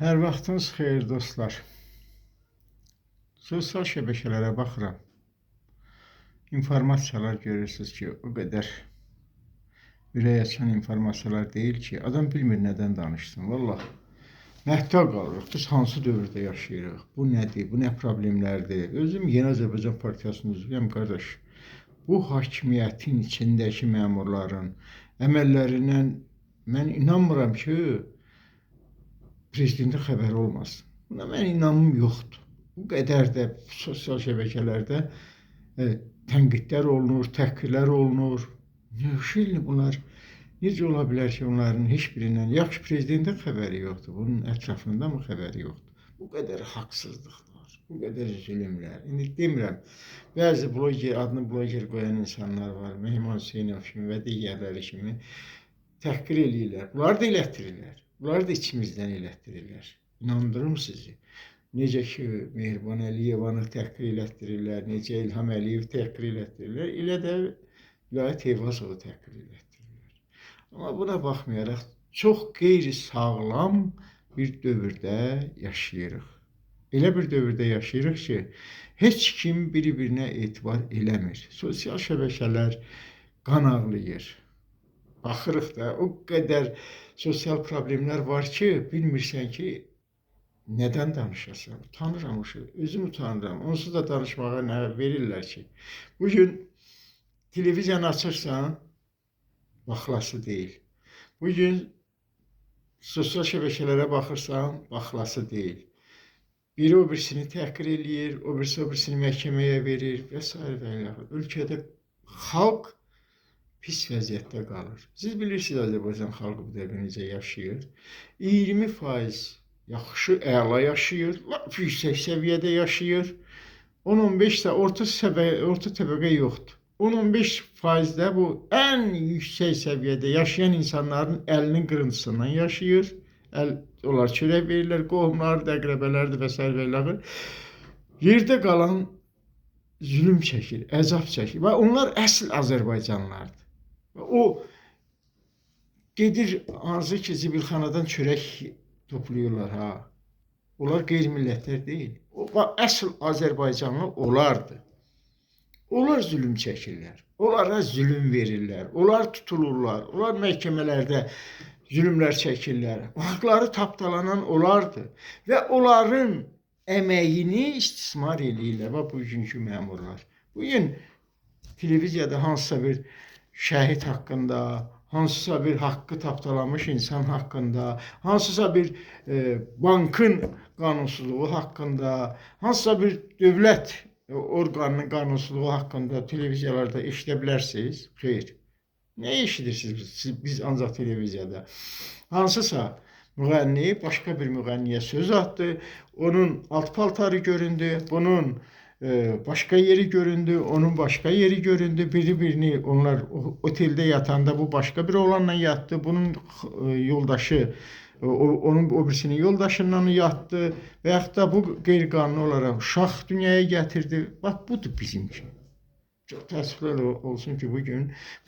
Hər vaxtınız xeyir dostlar. Sosial şəbəkələrə baxıram. İnformasiyalar görürsünüz ki, o qədər ürək açan informasiyalar deyil ki, adam bilmir nədən danışsın. Vallahi məhtəl qalırıq. Biz hansı dövrdə yaşayırıq? Bu nədir? Bu nə problemlərdir? Özüm Yeni Azərbaycan Partiyasının üzvüyəm qardaş. Bu hakimiyyətin içindəki məmurların əməllərindən mən inanmıram ki, prezidentin xəbəri olmasın. Buna mən inanım yoxdur. Bu qədər də sosial şəbəkələrdə tənqidlər olunur, təhqirlər olunur. Neşəli bunlar? Necə ola bilər ki, onların heç birindən yaxşı prezidentin xəbəri yoxdur, bunun ətrafında mı xəbəri yoxdur? Bu qədər haqsızlıqlar, bu qədər zülmlər. İndi demirəm, bəzi bloger, adını bloger qoyan insanlar var, Mehman Hüseynov kimi və digərləri kimi təhqir eləyirlər. Bunlar da elətdirirlər. Bunlar da içimizdən elətdirirlər. İnandırım sizi. Necə ki, Mehriban Əliyevanı təhqir elətdirirlər, necə İlham Əliyev təhqir elətdirirlər, elə də Vilayət Eyvazovu təhqir elətdirirlər. Amma buna baxmayaraq, çox qeyri-sağlam bir dövrdə yaşayırıq. Elə bir dövrdə yaşayırıq ki, heç kim bir-birinə etibar eləmir. Sosial şəbəkələr qan ağlayır. Baxırıq da, o qədər sosial problemlər var ki, bilmirsən ki, nədən danışasan? Utanıram, özüm utanıram. Onsuz da danışmağa nə verirlər ki? Bugün televiziyanı açırsan, baxılası deyil. Bugün sosial şəbəkələrə baxırsan, baxılası deyil. Biri o birisini təhqir eləyir, o birisi o birisini məhkəməyə verir və s. Ölkədə xalq pis vəziyyətdə qalır. Siz bilirsiniz Azərbaycan xalqı bu dəqiqə necə yaşayır. 20% yaxşı, əla yaşayır, yüksək səviyyədə yaşayır. 10-15 də orta təbəqə yoxdur. 10-15% də bu ən yüksək səviyyədə yaşayan insanların əlinin qırıntısından yaşayır. Onlar çörək verirlər, qohumları, əqrəbələri və s. Yerdə qalan zülm çəkir, əzab çəkir. Və onlar əsl Azərbaycanlılardır. O gedir hansı ki zibilxanadan çörək toplayırlar ha. Onlar qeyri-millətlər deyil. O əsl Azərbaycanlı onlardır. Onlar zülm çəkirlər. Onlara zülm verirlər. Onlar tutulurlar. Onlar məhkəmələrdə zülmlər çəkirlər. Haqları tapdalanan onlardır. Və onların əməyini istismar eləyirlər. Və bugünkü məmurlar. Bugün televiziyada hansısa bir şəhid haqqında, hansısa bir haqqı tapdalanmış insan haqqında, hansısa bir bankın qanunsuzluğu haqqında, hansısa bir dövlət orqanının qanunsuzluğu haqqında televiziyalarda eşidə bilərsiniz. Xeyr. Nə eşidirsiniz biz ancaq televiziyada? Hansısa müğənni başqa bir müğənniyə söz atdı, onun alt paltarı göründü, bunun başka yeri göründü, onun başka yeri göründü. Birini onlar otelde yatanda bu başka bir oğlanla yattı. Bunun yoldaşı, onun o birisinin yoldaşından yattı. Veyahut da bu qeyri-qanuni olaraq uşaq dünyaya gətirdi. Bak budur bizimki. Çok təəssüflər olsun ki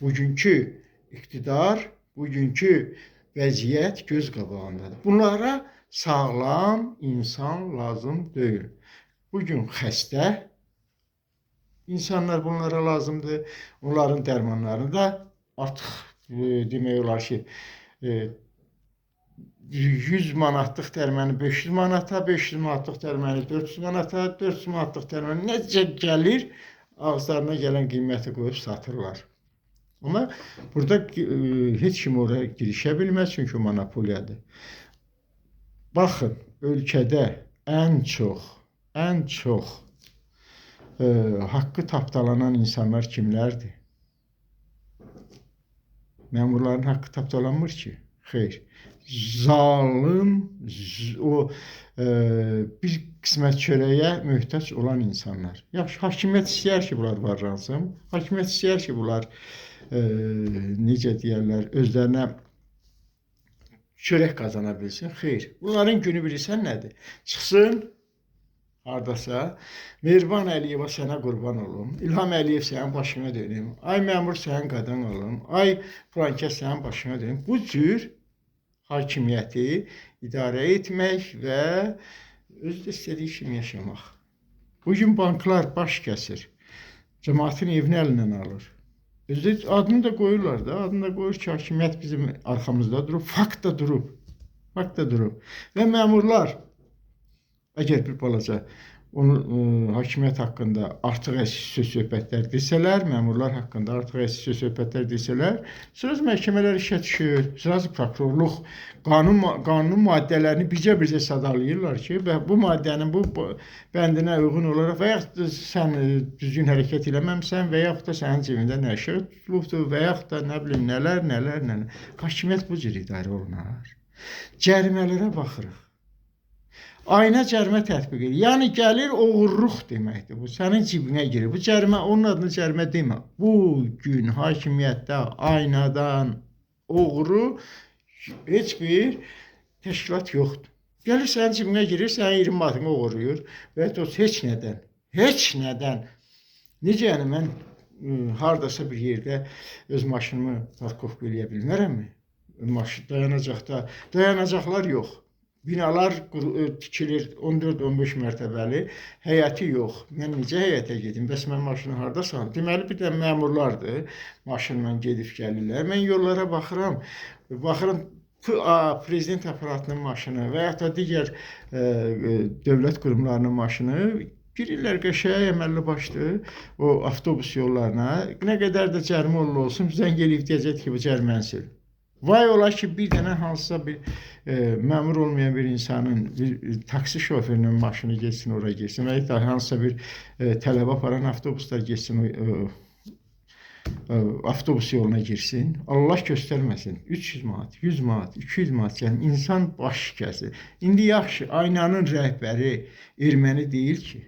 bugünkü iqtidar, bugünkü vəziyyət göz qabağındadır. Bunlara sağlam insan lazım deyil. Bugün xəstə insanlar bunlara lazımdır. Onların dərmanlarını da artıq demək olar ki 100 manatlıq dərməni 500 manata, 500 manatlıq dərməni 400 manata, 400 manatlıq dərməni necə gəlir ağızlarına gələn qiyməti qoyub satırlar. Ama burada heç kim oraya girişə bilməz çünki monopoliyadır. Baxın, ölkədə ən çox haqqı tapdalanan insanlar kimlərdir? Məmurların haqqı tapdalanmır ki. Xeyr. Zalım, o bir qismət çörəyə möhtaç olan insanlar. Yaxşı, hakimiyyət istəyər ki, bunlar varlansın. Hakimiyyət istəyər ki, bunlar necə deyərlər, özlərinə çörək qazana bilsin. Xeyr. Bunların günü bilirsən nədir? Çıxsın hardasa, Mehriban Əliyeva sənə qurban olum, İlham Əliyev sənin başına dönüm, ay məmur sənin qadan olum, ay filankəs sənin başına dönüm. Bu cür hakimiyyəti idarə etmək və özü də istədiyi kimi yaşamaq. Bugün banklar baş kəsir. Cəmaətin evini əlindən alır. Özü adını da qoyurlar da. Adını da qoyur ki, hakimiyyət bizim arxamızda durub. Fakt da durub. Fakt da durub. Və məmurlar əgər bir balaca hakimiyyət haqqında artıq söz-söhbətlər desələr, məmurlar haqqında artıq söz-söhbətlər desələr, sırası məhkəmələr işə düşür, sırası prokurorluq qanun maddələrini bircə sadalayırlar ki, bu maddənin bu bəndinə uyğun olaraq və yaxud da sən düzgün hərəkət eləməmsən və yaxud da sənin cibində nə şey tutulubdur və yaxud da nə bilim nələr. Hakimiyyət bu cür idarə olunar. Cərimələrə baxırıq. Ayna cərimə tətbiq edir. Yəni gəlir oğurluq deməkdir. Bu sənin cibinə girir. Bu cərimə, onun adını cərimə demə. Bu gün hakimiyyətdə aynadan oğru heç bir təşkilat yoxdur. Gəlir sənin cibinə girir, sənin 20 manatını oğurlayır və heç nədən. Necə yəni mən hardasa bir yerdə öz maşınımı parkovka eləyə bilmərəmmi? Dayanacaqlar yox. Binalar tikilir 14-15 mərtəbəli, həyəti yox. Mən necə həyətə gedim? Bəs mən maşını harda salım? Deməli, bir də məmurlardır, maşınla gedib gəlirlər. Mən yollara baxıram, prezident aparatının maşını və yaxud da digər dövlət qurumlarının maşını girirlər qəşəng əməlli başlı o avtobus yollarına. Nə qədər də cərimə olsun, zəng eləyib deyəcək ki, bu cəriməni sil. Vay ola ki, bir dənə hansısa bir məmur olmayan bir insanın, bir taksi şoförünün maşını geçsin, oraya geçsin və ya hansısa bir tələbə aparan avtobuslar geçsin, avtobus yoluna girsin. Allah göstərməsin. 300 manat, 100 manat, 200 manat gəlin. İnsan baş kəsir. İndi yaxşı, aynanın rəhbəri erməni deyil ki.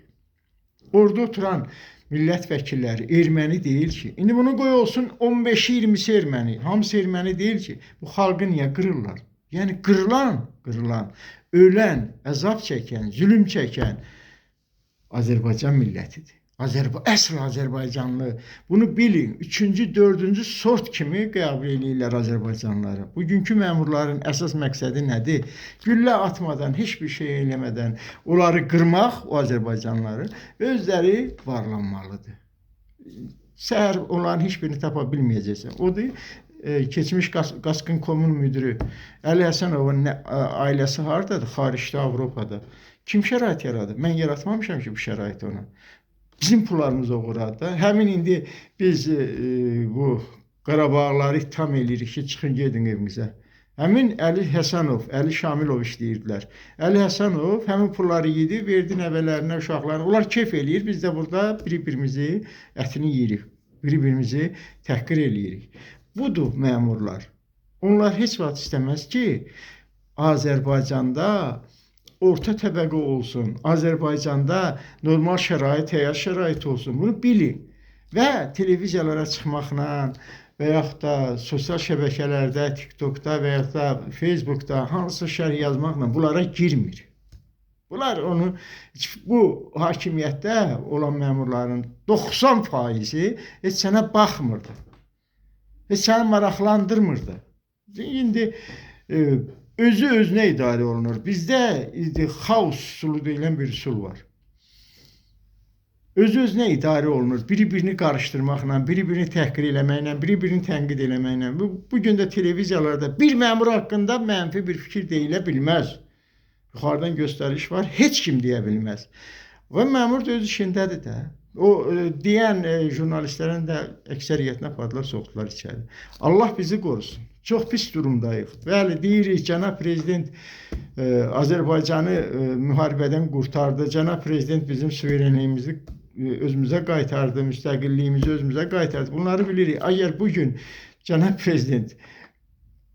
Orada oturan millət vəkilləri erməni deyil ki. İndi bunu qoy olsun 15-20'si erməni. Hamısı erməni deyil ki. Bu xalqı niyə qırırlar? Yəni qırılan, ölən, əzab çəkən, zülüm çəkən Azərbaycan millətidir. Əsl Azərbaycanlı. Bunu bilin. 3-cü, 4-cü sort kimi qəbul edirlər Azərbaycanlıları. Bugünkü məmurların əsas məqsədi nədir? Güllə atmadan, heç bir şey eləmədən onları qırmaq, o Azərbaycanlıları, özləri varlanmalıdır. Səhər onların heç birini tapa bilməyəcəksən. Odur, keçmiş Qaskın.com-un müdürü Əli Həsənovun ailəsi hardadır? Xaricdə, Avropada. Kim şərait yaradır? Mən yaratmamışam ki, bu şəraiti ona. Bizim pullarımız uğradı da. Həmin indi biz bu Qarabağları ittiham edirik ki, çıxın gedin evimizə. Həmin Əli Həsənov, Əli Şamilov işləyirdilər. Əli Həsənov həmin pulları yedi, verdi nəvələrinə, uşaqlarına. Onlar keyf eləyir, biz də burada bir-birimizi ətini yeyirik, bir-birimizi təhqir eləyirik. Budur məmurlar. Onlar heç vaxt istəməz ki, Azərbaycanda orta təbəqə olsun, Azərbaycanda normal şərait, həyat şəraiti olsun. Bunu bilin və televiziyalara çıxmaqla və yaxud da sosial şəbəkələrdə, TikTokda və yaxud da Facebookda hansısa şərh yazmaqla bunlara girmir. Bunlar onu, bu hakimiyyətdə olan məmurların 90%-i heç sənə baxmırdı. Heç səni maraqlandırmırdı. İndi özü-özünə idarə olunur. Bizdə xaos üsulu deyilən bir üsul var. Özü-özünə idarə olunur. Biri-birini qarışdırmaqla, biri-birini təhqir eləməklə, biri-birini tənqid eləməklə. Bugün də televiziyalarda bir məmur haqqında mənfi bir fikir deyilə bilməz. Yuxarıdan göstəriş var, heç kim deyə bilməz. Və məmur da öz işindədir də. O deyən jurnalistlərin də əksəriyyətinə padlar soxdular içəri. Allah bizi qorusun. Çox pis durumdayıq. Bəli, deyirik, cənab prezident Azərbaycanı müharibədən qurtardı. Cənab prezident bizim suverenliyimizi özümüzə qaytardı, müstəqilliyimizi özümüzə qaytardı. Bunları bilirik. Əgər bugün cənab prezident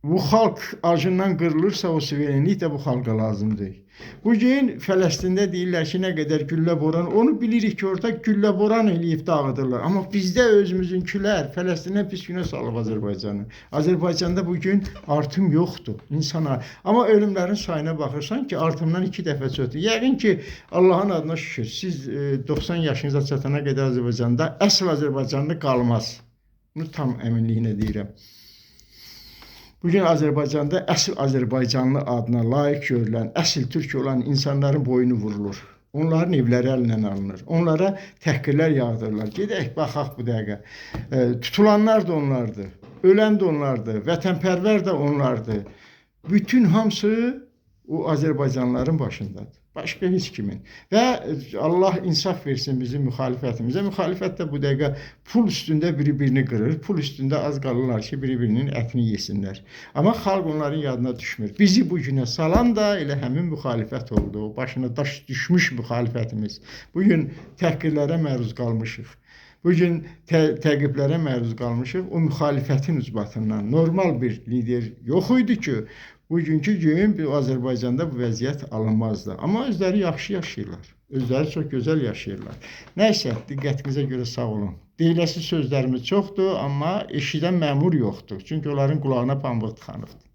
bu xalq acından qırılırsa, o suverenlik də bu xalqa lazımdır. Bugün Fələstində deyirlər ki, nə qədər güllə boran, onu bilirik ki, orada güllə boran eləyib dağıdırlar. Amma bizdə özümüzünkülər Fələstindən pis günə salıb Azərbaycanı. Azərbaycanda bugün artım yoxdur insana. Amma ölümlərin sayına baxırsan ki, artımdan 2 dəfə çoxdur. Yəqin ki, Allahın adına şükür, siz 90 yaşınıza çatana qədər Azərbaycanda əsl Azərbaycanlı qalmaz. Bunu tam əminliklə deyirəm. Bugün Azərbaycanda əsl Azərbaycanlı adına layiq görülən, əsl türk olan insanların boynu vurulur. Onların evləri əlindən alınır. Onlara təhqirlər yağdırırlar. Gedək, baxaq bu dəqiqə. Tutulanlar da onlardır. Ölən də onlardır. Vətənpərvər də onlardır. Bütün hamısı o Azərbaycanlıların başındadır. Başqa heç kimin. Və Allah insaf versin bizim müxalifətimizə. Müxalifət də bu dəqiqə pul üstündə biri-birini qırır. Pul üstündə az qalırlar ki, biri-birinin ətini yesinlər. Amma xalq onların yadına düşmür. Bizi bu günə salan da elə həmin müxalifət oldu. O başına daş düşmüş müxalifətimiz. Bugün təhqirlərə məruz qalmışıq. Bugün təqiblərə məruz qalmışıq. O müxalifətin ucbatından normal bir lider yox idi ki, bugünkü gün Azərbaycanda bu vəziyyət alınmazdı. Amma özləri yaxşı yaşayırlar. Özləri çox gözəl yaşayırlar. Nəysə, diqqətinizə görə sağ olun. Deyiləsi sözlərimiz çoxdur, amma eşidən məmur yoxdur. Çünki onların qulağına pambıq tıxanıbdır.